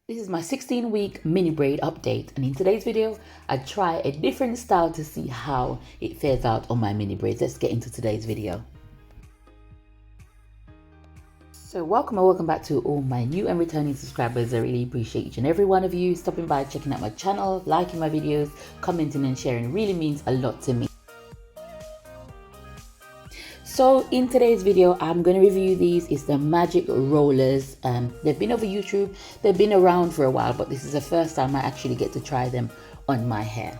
This is my 16-week mini braid update, and in today's video I try a different style to see how it fares out on my mini braids. Let's get into today's video. So welcome back to all my new and returning subscribers. I really appreciate each and every one of you stopping by, checking out my channel, liking my videos, commenting and sharing. It really means a lot to me. So in today's video, I'm going to review these. It's the magic rollers. They've been over YouTube. They've been around for a while, but this is the first time I actually get to try them on my hair.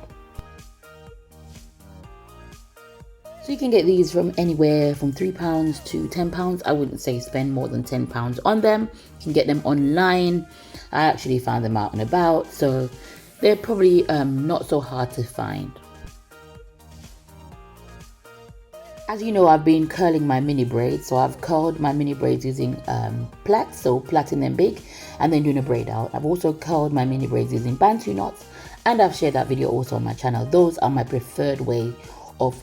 So you can get these from anywhere from £3 to £10. I wouldn't say spend more than £10 on them. You can get them online. I actually found them out and about, so they're probably not so hard to find. As you know, I've been curling my mini braids, so I've curled my mini braids using plaits, so plaiting them big and then doing a braid out. I've also curled my mini braids using bantu knots, and I've shared that video also on my channel. Those are my preferred way of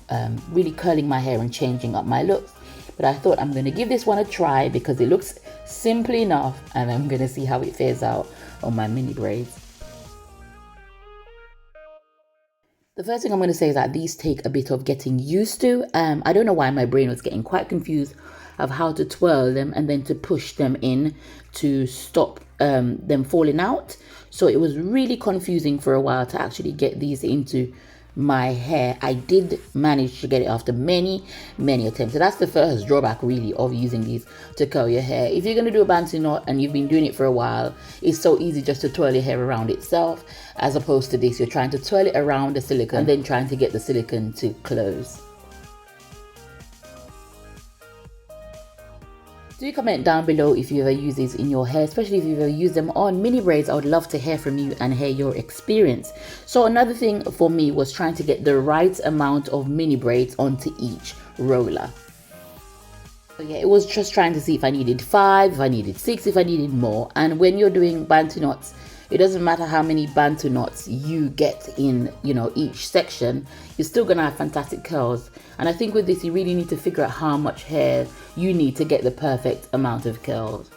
really curling my hair and changing up my looks. But I thought I'm going to give this one a try because it looks simple enough, and I'm going to see how it fares out on my mini braids. The first thing I'm going to say is that these take a bit of getting used to. I don't know why my brain was getting quite confused of how to twirl them and then to push them in to stop them falling out. So it was really confusing for a while to actually get these into my hair. I did manage to get it after many attempts. So that's the first drawback really of using these to curl your hair. If you're going to do a bantu knot and you've been doing it for a while, it's so easy just to twirl your hair around itself, as opposed to this, you're trying to twirl it around the silicone and then trying to get the silicone to close. Do comment down below if you ever use these in your hair, especially if you've ever used them on mini braids. I would love to hear from you and hear your experience. So another thing for me was trying to get the right amount of mini braids onto each roller. So yeah, it was just trying to see if I needed 5, if I needed 6, if I needed more. And when you're doing bantu knots, it doesn't matter how many bantu knots you get in, each section, you're still gonna have fantastic curls. And I think with this, you really need to figure out how much hair you need to get the perfect amount of curls.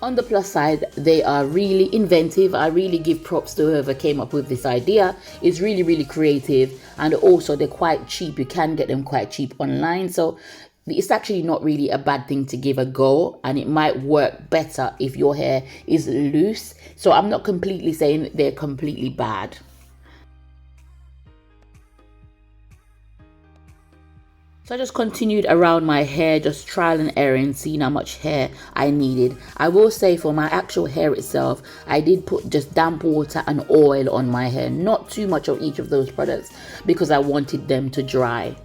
On the plus side, they are really inventive. I really give props to whoever came up with this idea. It's really creative, and also they're quite cheap. You can get them quite cheap online, so it's actually not really a bad thing to give a go, and it might work better if your hair is loose. So I'm not completely saying they're completely bad. So I just continued around my hair, just trial and error and seeing how much hair I needed. I will say for my actual hair itself, I did put just damp water and oil on my hair, not too much of each of those products because I wanted them to dry.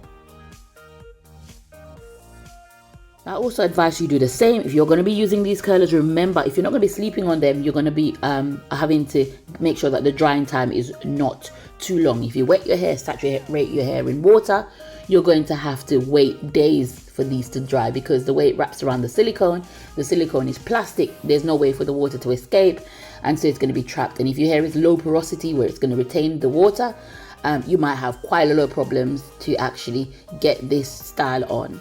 I also advise you do the same. If you're going to be using these curlers, remember, if you're not going to be sleeping on them, you're going to be having to make sure that the drying time is not too long. If you wet your hair, saturate your hair in water, you're going to have to wait days for these to dry because the way it wraps around the silicone is plastic. There's no way for the water to escape, and so it's going to be trapped. And if your hair is low porosity where it's going to retain the water, you might have quite a lot of problems to actually get this style on.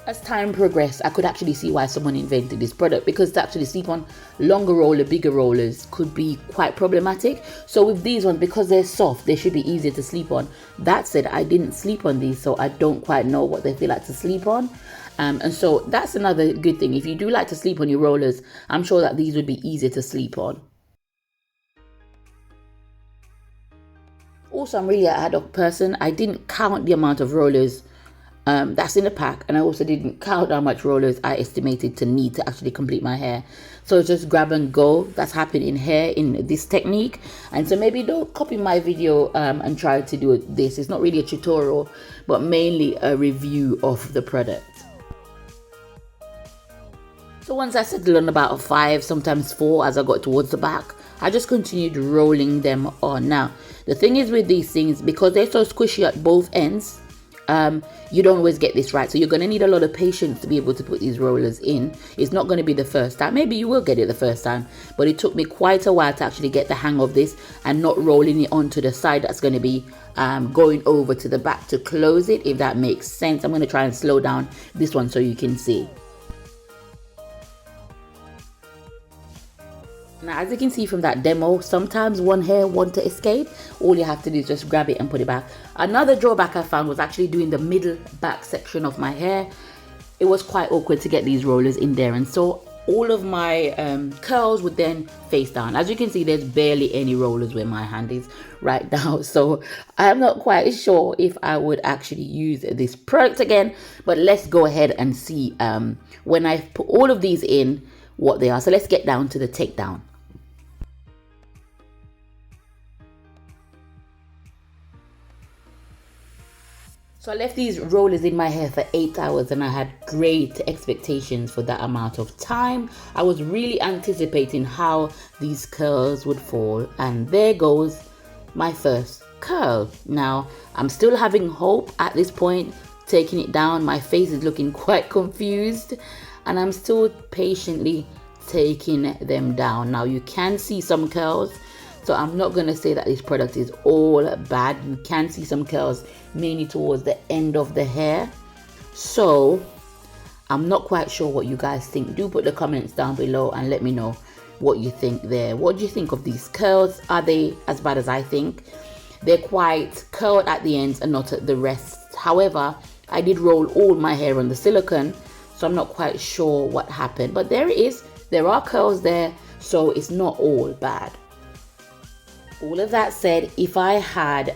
As time progressed, I could actually see why someone invented this product, because to actually sleep on bigger rollers could be quite problematic. So with these ones, because they're soft, they should be easier to sleep on. That said, I didn't sleep on these, so I don't quite know what they feel like to sleep on. And so that's another good thing. If you do like to sleep on your rollers, I'm sure that these would be easier to sleep on. Also, I'm really an ad hoc person. I didn't count the amount of rollers that's in the pack, and I also didn't count how much rollers I estimated to need to actually complete my hair. So it's just grab and go. That's happening in hair in this technique, and so maybe don't copy my video and try to do this. It's not really a tutorial, but mainly a review of the product. So once I settled on about 5, sometimes 4 as I got towards the back, I just continued rolling them on. Now the thing is with these things, because they're so squishy at both ends, you don't always get this right, so you're going to need a lot of patience to be able to put these rollers in. It's not going to be the first time. Maybe you will get it the first time, but it took me quite a while to actually get the hang of this and not rolling it onto the side that's going to be going over to the back to close it, if that makes sense. I'm going to try and slow down this one so you can see. Now, as you can see from that demo, sometimes one hair want to escape. All you have to do is just grab it and put it back. Another drawback I found was actually doing the middle back section of my hair. It was quite awkward to get these rollers in there, and so all of my curls would then face down. As you can see, there's barely any rollers where my hand is right now, so I'm not quite sure if I would actually use this product again, but let's go ahead and see when I put all of these in what they are. So let's get down to the takedown. So I left these rollers in my hair for 8 hours, and I had great expectations for that amount of time. I was really anticipating how these curls would fall, and there goes my first curl. Now, I'm still having hope at this point, taking it down. My face is looking quite confused, and I'm still patiently taking them down. Now, you can see some curls, so I'm not going to say that this product is all bad. You can see some curls mainly towards the end of the hair. So I'm not quite sure what you guys think. Do put the comments down below and let me know what you think there. What do you think of these curls? Are they as bad as I think? They're quite curled at the ends and not at the rest. However, I did roll all my hair on the silicone, so I'm not quite sure what happened. But there it is. There are curls there, so it's not all bad. All of that said, if I had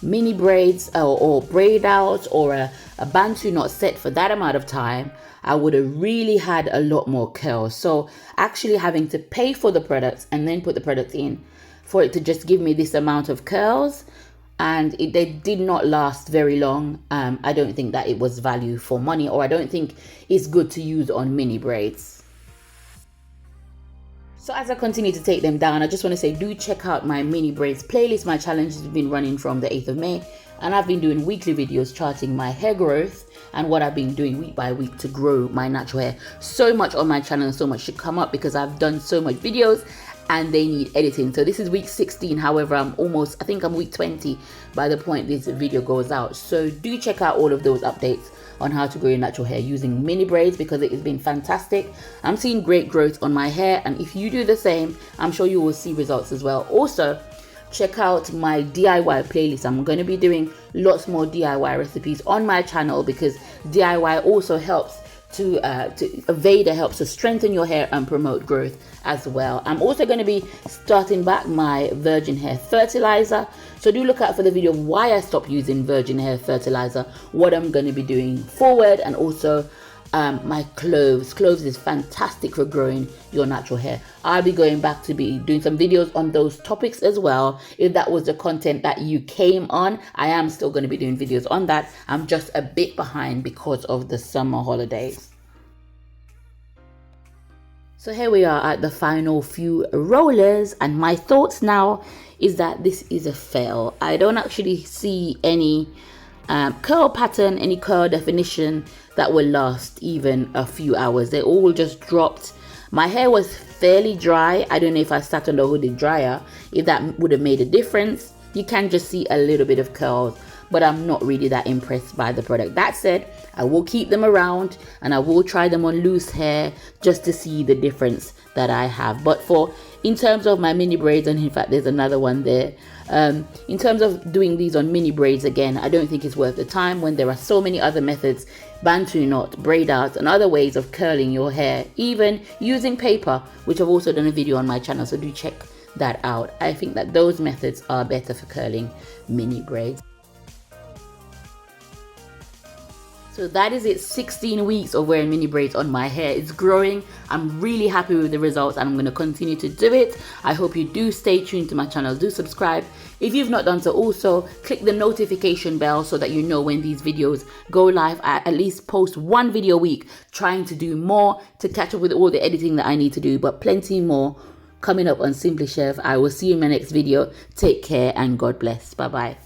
mini braids or braid outs or a bantu knot set for that amount of time, I would have really had a lot more curls. So actually having to pay for the products and then put the product in for it to just give me this amount of curls, and they did not last very long. I don't think that it was value for money, or I don't think it's good to use on mini braids. So as I continue to take them down, I just want to say, do check out my mini braids playlist. My challenge has been running from the 8th of May, and I've been doing weekly videos charting my hair growth and what I've been doing week by week to grow my natural hair. So much on my channel, so much should come up because I've done so much videos and they need editing. So this is week 16. However, I think I'm week 20 by the point this video goes out. So do check out all of those updates on how to grow your natural hair using mini braids, because it has been fantastic. I'm seeing great growth on my hair, and if you do the same, I'm sure you will see results as well. Also, check out my DIY playlist. I'm going to be doing lots more DIY recipes on my channel, because DIY also helps Veda helps to strengthen your hair and promote growth as well. I'm also going to be starting back my virgin hair fertilizer, so do look out for the video of why I stopped using virgin hair fertilizer, what I'm going to be doing forward, and also my cloves. Cloves is fantastic for growing your natural hair. I'll be going back to be doing some videos on those topics as well. If that was the content that you came on, I am still going to be doing videos on that. I'm just a bit behind because of the summer holidays. So here we are at the final few rollers, and my thoughts now is that this is a fail. I don't actually see any curl pattern, any curl definition that will last even a few hours. They all just dropped. My hair was fairly dry. I don't know if I sat on the hooded dryer, if that would have made a difference. You can just see a little bit of curls, but I'm not really that impressed by the product. That said, I will keep them around and I will try them on loose hair just to see the difference that I have. But in terms of my mini braids, and in fact there's another one there, in terms of doing these on mini braids again, I don't think it's worth the time when there are so many other methods, bantu knot, braid outs, and other ways of curling your hair, even using paper, which I've also done a video on my channel, so do check that out. I think that those methods are better for curling mini braids. So that is it, 16 weeks of wearing mini braids on my hair. It's growing. I'm really happy with the results and I'm going to continue to do it. I hope you do stay tuned to my channel. Do subscribe. If you've not done so, also click the notification bell so that you know when these videos go live. I at least post one video a week, trying to do more to catch up with all the editing that I need to do, but plenty more coming up on Simply Shev. I will see you in my next video. Take care and God bless. Bye bye.